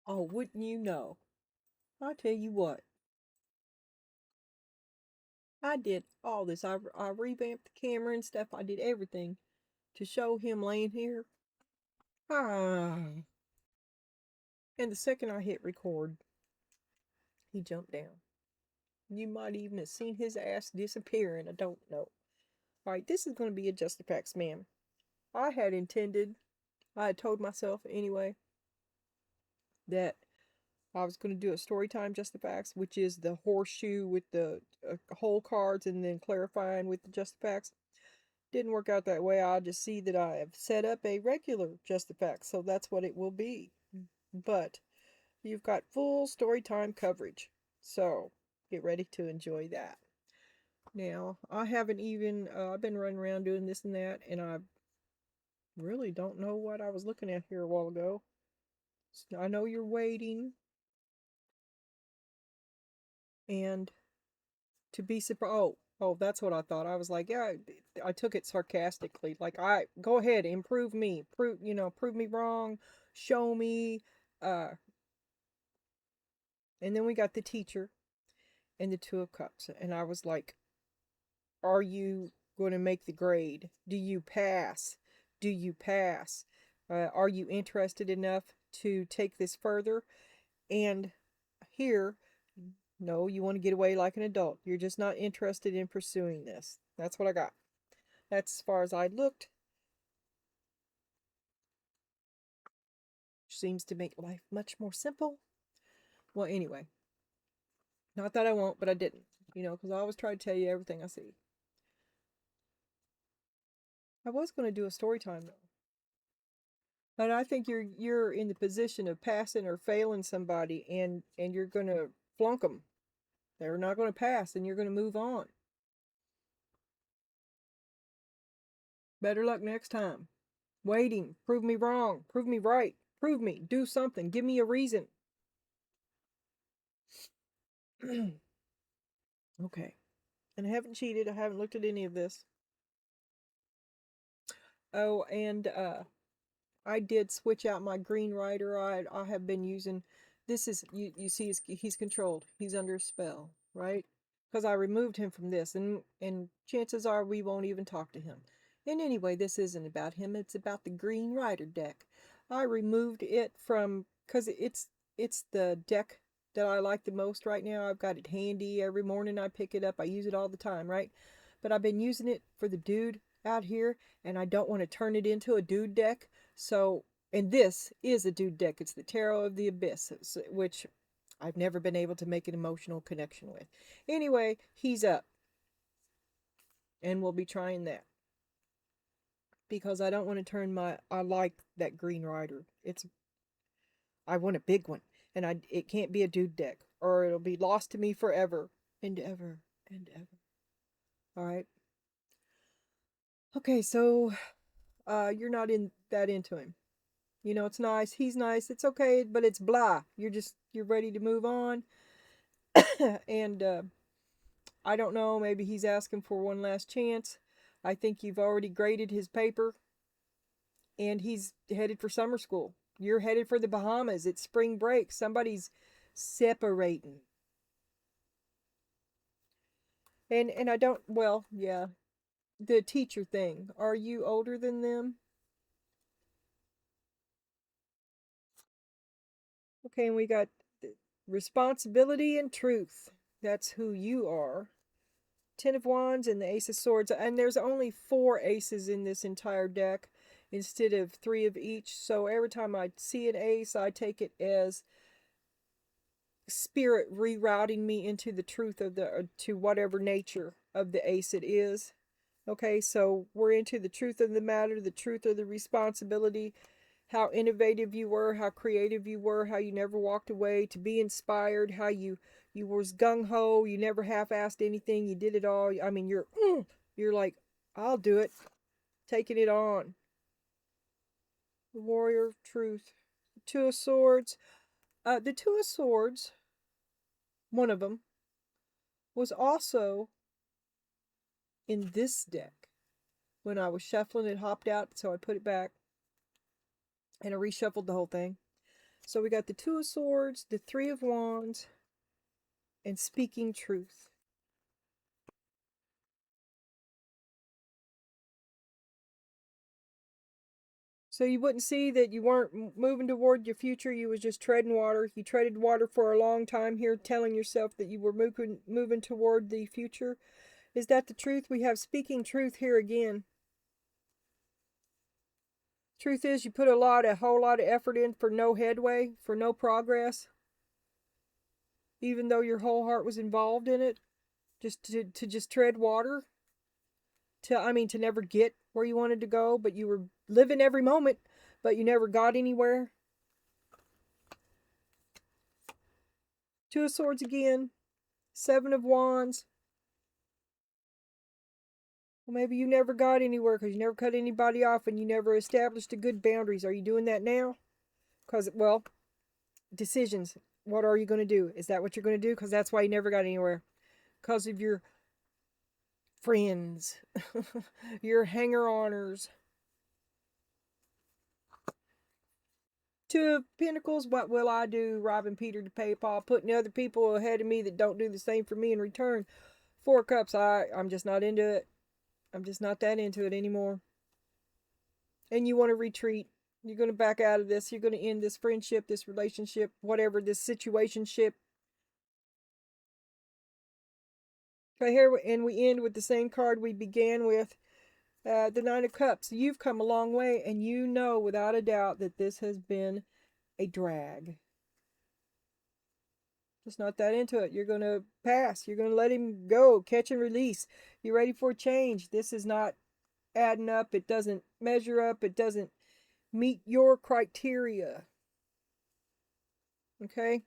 Oh, wouldn't you know? I tell you what, I did all this. I revamped the camera and stuff. I did everything to show him laying here. Ah. And the second I hit record, he jumped down. You might even have seen his ass disappear, and I don't know. All right, this is going to be a Just the Facts, ma'am. I had told myself anyway, that I was going to do a story time Just the Facts, which is the horseshoe with the whole cards and then clarifying with the Just the Facts. Didn't work out that way. I just see that I have set up a regular Just the Facts, so that's what it will be. But you've got full story time coverage, so get ready to enjoy that. Now, I haven't even, I've been running around doing this and that, and I really don't know what I was looking at here a while ago. I know you're waiting, and to be surprised. Oh, that's what I thought. I was like, yeah, I took it sarcastically. Like, I go ahead, improve me, prove me wrong, show me. Uh, and then we got the teacher and the Two of Cups, and I was like, are you going to make the grade? Do you pass? Do you pass? Are you interested enough to take this further? And here, no, you want to get away like an adult. You're just not interested in pursuing this. That's what I got. That's as far as I looked. Seems to make life much more simple. Well, anyway, not that I won't, but I didn't. Because I always try to tell you everything I see. I was going to do a story time though. But I think you're in the position of passing or failing somebody, and you're going to flunk them. They're not going to pass, and you're going to move on. Better luck next time. Waiting. Prove me wrong. Prove me right. Prove me. Do something. Give me a reason. Okay. And I haven't cheated. I haven't looked at any of this. Oh, and I did switch out my green rider. I have been using, this is, you see he's controlled. He's under a spell, right? Because I removed him from this, and chances are we won't even talk to him. And anyway, this isn't about him. It's about the green rider deck. I removed it from, because it's the deck that I like the most right now. I've got it handy. Every morning I pick it up. I use it all the time, right? But I've been using it for the dude out here, and I don't want to turn it into a dude deck. So, and this is a dude deck. It's the Tarot of the Abyss, which I've never been able to make an emotional connection with. Anyway, he's up, and we'll be trying that because I don't want to turn my. I like that Green Rider. I want a big one, and it can't be a dude deck, or it'll be lost to me forever and ever and ever. All right. Okay, so you're not in that into him. It's nice. He's nice. It's okay, but it's blah. You're ready to move on. And I don't know. Maybe he's asking for one last chance. I think you've already graded his paper, and he's headed for summer school. You're headed for the Bahamas. It's spring break. Somebody's separating. And I don't. Well, yeah. The teacher thing. Are you older than them? Okay, and we got responsibility and truth. That's who you are. Ten of Wands and the Ace of Swords. And there's only 4 aces in this entire deck instead of 3 of each. So every time I see an ace, I take it as spirit rerouting me into the truth of to whatever nature of the ace it is. Okay, so we're into the truth of the matter, the truth of the responsibility, how innovative you were, how creative you were, how you never walked away, to be inspired, how you was gung ho, you never half assed anything, you did it all. I mean, you're like, I'll do it, taking it on. The warrior of truth, Two of Swords. The Two of Swords, one of them, was also in this deck. When I was shuffling, it hopped out, so I put it back and I reshuffled the whole thing. So we got the Two of Swords, the Three of Wands, and speaking truth. So you wouldn't see that you weren't moving toward your future. You was just treading water. You treaded water for a long time here, telling yourself that you were moving toward the future. Is that the truth? We have speaking truth here again. Truth is, you put a whole lot of effort in for no headway, for no progress, even though your whole heart was involved in it, just to just tread water. To never get where you wanted to go, but you were living every moment, but you never got anywhere. Two of Swords again, Seven of Wands. Well, maybe you never got anywhere because you never cut anybody off and you never established a good boundaries. Are you doing that now? Because, well, decisions. What are you going to do? Is that what you're going to do? Because that's why you never got anywhere. Because of your friends, your hanger-oners. Two of Pentacles, what will I do? Robbing Peter to pay Paul, putting other people ahead of me that don't do the same for me in return. Four of Cups, I'm just not into it. I'm just not that into it anymore. And you want to retreat. You're going to back out of this. You're going to end this friendship, this relationship, whatever, this situationship. Okay, here, and we end with the same card we began with, the Nine of Cups. You've come a long way, and you know without a doubt that this has been a drag. Just not that into it. You're going to pass. You're going to let him go, catch and release. You're ready for change. This is not adding up. It doesn't measure up. It doesn't meet your criteria. Okay?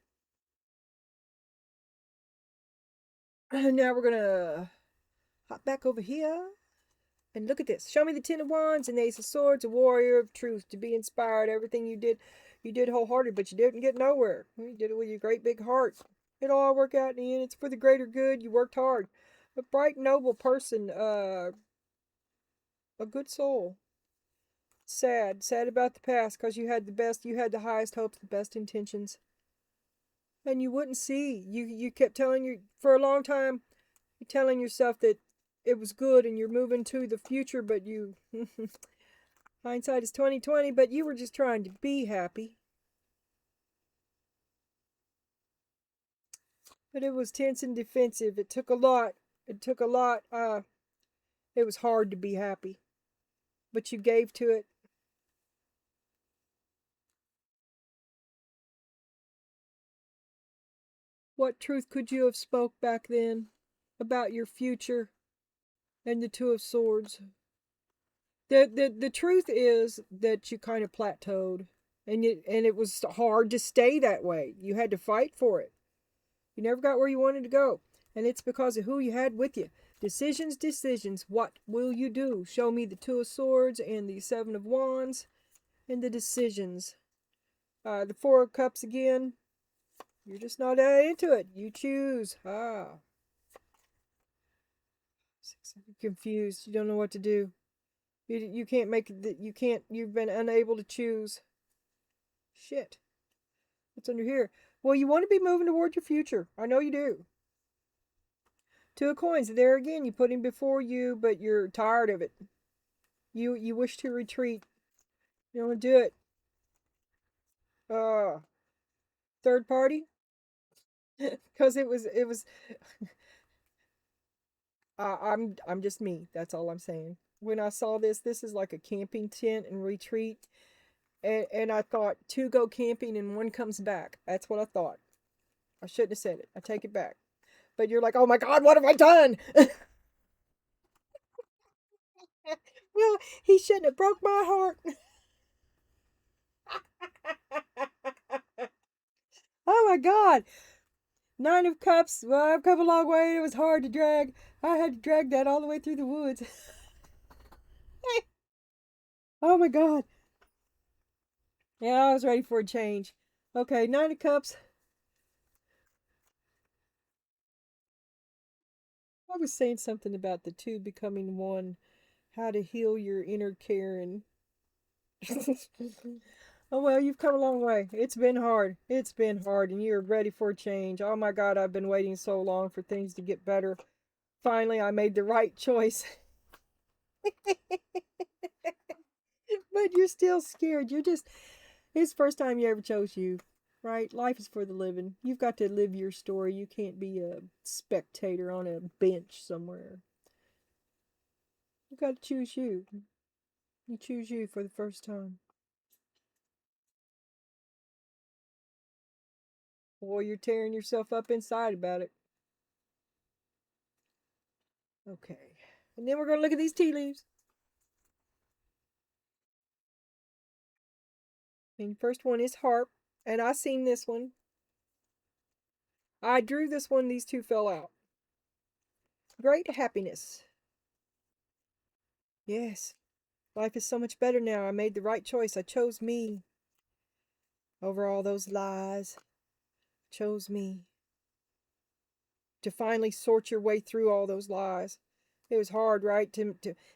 Now we're going to hop back over here and look at this. Show me the Ten of Wands and the Ace of Swords, a warrior of truth, to be inspired. Everything you did wholehearted, but you didn't get nowhere. You did it with your great big heart. It'll all work out in the end. It's for the greater good. You worked hard. A bright, noble person, a good soul. Sad about the past because you had the highest hopes, the best intentions. And you wouldn't see. You kept for a long time, you're telling yourself that it was good and you're moving to the future, but hindsight is 2020, but you were just trying to be happy. But it was tense and defensive. It took a lot. It was hard to be happy. But you gave to it. What truth could you have spoke back then about your future and the Two of Swords? The truth is that you kind of plateaued, and it was hard to stay that way. You had to fight for it. You never got where you wanted to go, and it's because of who you had with you. Decisions. What will you do? Show me the Two of Swords and the Seven of Wands and the decisions. The Four of Cups again. You're just not into it. You choose. You're confused. You don't know what to do. You can't make it. You've been unable to choose. Shit. What's under here? Well, you want to be moving toward your future. I know you do. Two of Coins. There again, you put him before you, but you're tired of it. You wish to retreat. You don't want to do it. Third party? Because it was I'm just me. That's all I'm saying. When I saw this is like a camping tent and retreat. And I thought two go camping and one comes back. That's what I thought. I shouldn't have said it. I take it back. But you're like, oh my God, what have I done? Well, he shouldn't have broke my heart. Oh my God. Nine of Cups. Well, I've come a long way. It was hard to drag. I had to drag that all the way through the woods. Oh my God. Yeah, I was ready for a change. Okay, Nine of Cups. I was saying something about the two becoming one. How to heal your inner Karen. Oh, well, you've come a long way. It's been hard. It's been hard, and you're ready for a change. Oh my God, I've been waiting so long for things to get better. Finally, I made the right choice. But you're still scared. It's the first time you ever chose you, right? Life is for the living. You've got to live your story. You can't be a spectator on a bench somewhere. You got to choose you. You choose you for the first time. Or you're tearing yourself up inside about it. Okay. And then we're going to look at these tea leaves. And the first one is harp. And I seen this one. I drew this one. These two fell out. Great happiness. Yes. Life is so much better now. I made the right choice. I chose me over all those lies. Chose me to finally sort your way through all those lies. It was hard, right? To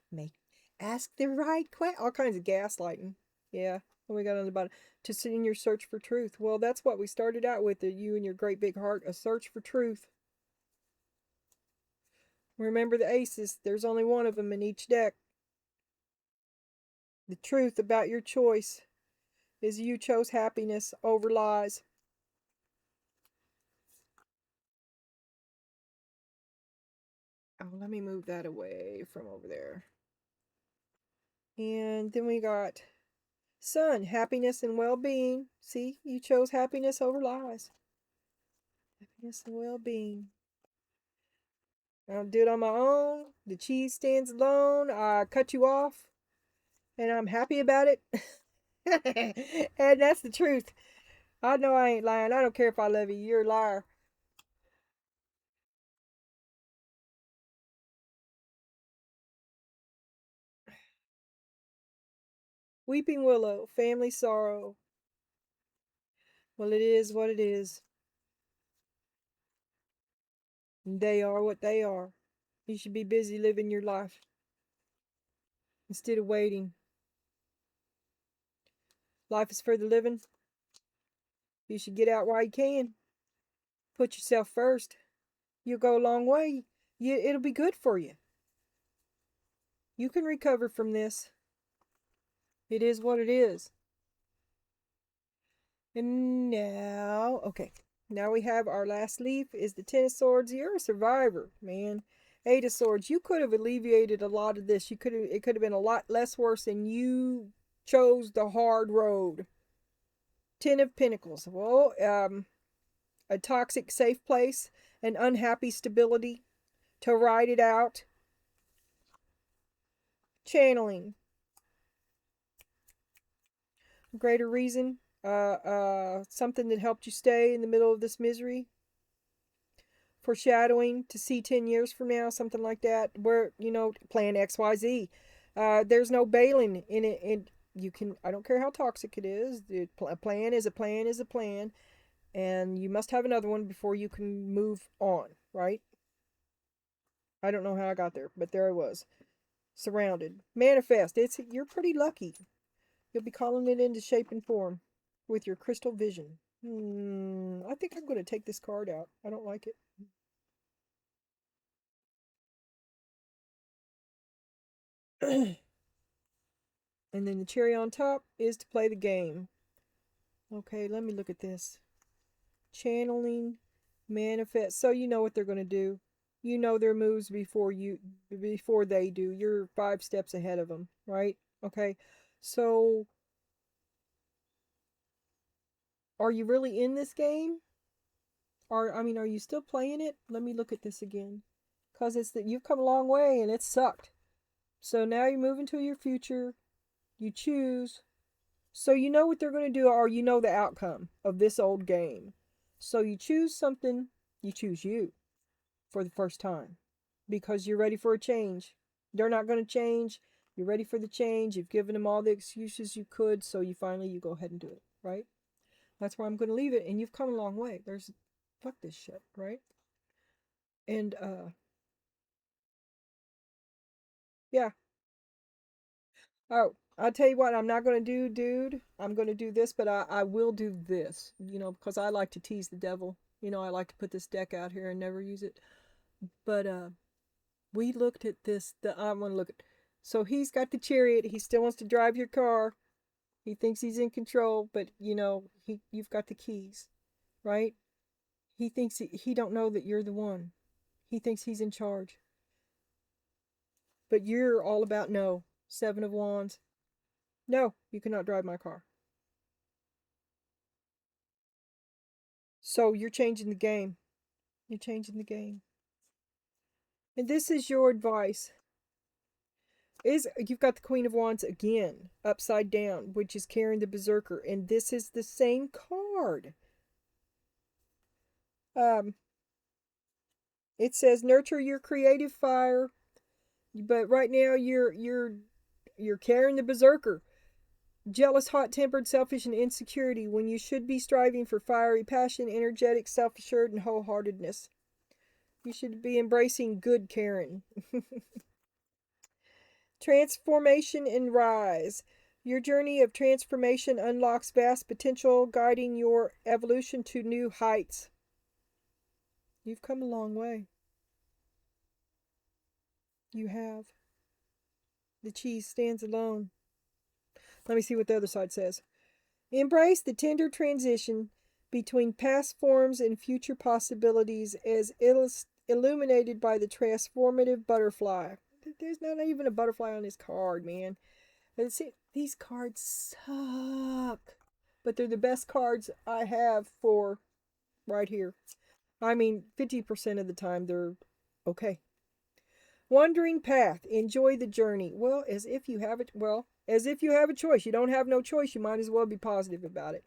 make ask the right question. All kinds of gaslighting. Yeah. And we got on the bottom to sit in your search for truth. Well, that's what we started out with. You and your great big heart, a search for truth. Remember the aces. There's only one of them in each deck. The truth about your choice is you chose happiness over lies. Oh, let me move that away from over there. And then we got Sun, happiness and well-being. See, you chose happiness over lies. Happiness and well-being. I'll do it on my own. The cheese stands alone. I cut you off, and I'm happy about it. And that's the truth. I know I ain't lying. I don't care if I love you. You're a liar. Weeping willow, family sorrow. Well, it is what it is. They are what they are. You should be busy living your life instead of waiting. Life is for the living. You should get out while you can. Put yourself first. You'll go a long way. It'll be good for you. You can recover from this. It is what it is. And now, okay. Now we have our last leaf is the Ten of Swords. You're a survivor, man. Eight of Swords. You could have alleviated a lot of this. It could have been a lot less worse, and you chose the hard road. Ten of Pentacles. Well, a toxic safe place, an unhappy stability to ride it out. Channeling. Greater reason. Something that helped you stay in the middle of this misery. Foreshadowing to see 10 years from now, something like that, where, plan XYZ. There's no bailing in it. And you can, I don't care how toxic it is. A plan is a plan is a plan. And you must have another one before you can move on, right? I don't know how I got there, but there I was. Surrounded. Manifest. You're pretty lucky. You'll be calling it into shape and form with your crystal vision. I think I'm going to take this card out. I don't like it. And then the cherry on top is to play the game. Okay, let me look at this. Channeling, manifest. So you know what they're going to do. You know their moves before they do. You're 5 steps ahead of them, right? Okay. So are you really in this game? Are you still playing it? Let me look at this again. Cause it's that you've come a long way and it sucked. So now you're moving to your future. You choose. So you know what they're going to do, or you know the outcome of this old game. So you choose something, you choose you for the first time because you're ready for a change. They're not going to change. You're ready for the change. You've given them all the excuses you could, so you go ahead and do it, right? That's where I'm going to leave it, and you've come a long way. Fuck this shit, right? And, yeah. Oh, I'll tell you what, I'm not going to do, dude. I'm going to do this, but I will do this, because I like to tease the devil. I like to put this deck out here and never use it. But we looked at this. I want to look at. So he's got the chariot. He still wants to drive your car. He thinks he's in control, but you've got the keys, right? He thinks he don't know that you're the one. He thinks he's in charge. But you're all about no. Seven of Wands. No, you cannot drive my car. So you're changing the game. You're changing the game. And this is your advice. You've got the Queen of Wands again, upside down, which is Karen the Berserker, and this is the same card. It says nurture your creative fire, but right now you're Karen the Berserker. Jealous, hot-tempered, selfish, and insecurity when you should be striving for fiery passion, energetic, self-assured, and wholeheartedness. You should be embracing good Karen. Transformation and rise. Your journey of transformation unlocks vast potential, guiding your evolution to new heights. You've come a long way. You have. The cheese stands alone. Let me see what the other side says. Embrace the tender transition between past forms and future possibilities as illuminated by the transformative butterfly. There's not even a butterfly on this card, man. See, these cards suck. But they're the best cards I have for right here. I mean, 50% of the time they're okay. Wandering path. Enjoy the journey. Well, as if you have it. Well, as if you have a choice. You don't have no choice. You might as well be positive about it.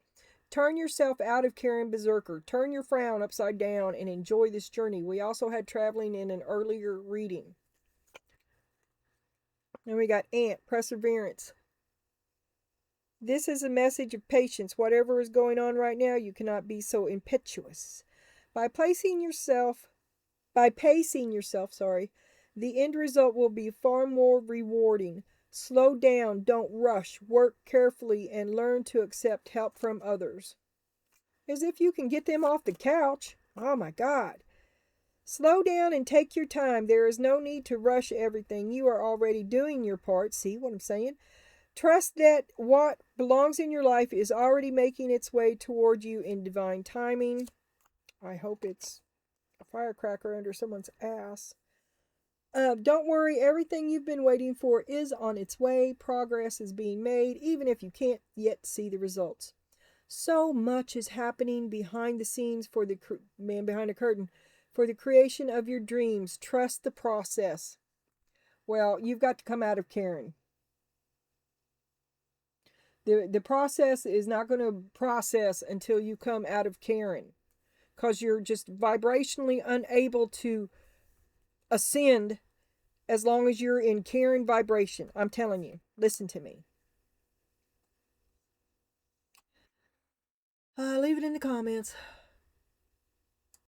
Turn yourself out of Karen Berserker. Turn your frown upside down and enjoy this journey. We also had traveling in an earlier reading. And we got Ant, perseverance. This is a message of patience. Whatever is going on right now, you cannot be so impetuous. By pacing yourself, the end result will be far more rewarding. Slow down, don't rush, work carefully, and learn to accept help from others. As if you can get them off the couch. Oh my God. Slow down and take your time. There is no need to rush everything. You are already doing your part. See what I'm saying? Trust that what belongs in your life is already making its way toward you in divine timing. I hope it's a firecracker under someone's ass. Don't worry, everything you've been waiting for is on its way. Progress is being made, even if you can't yet see the results. So much is happening behind the scenes for the man behind the curtain. For the creation of your dreams, trust the process. Well, you've got to come out of Karen. The process is not going to process until you come out of Karen. Because you're just vibrationally unable to ascend as long as you're in Karen vibration. I'm telling you. Listen to me. Leave it in the comments.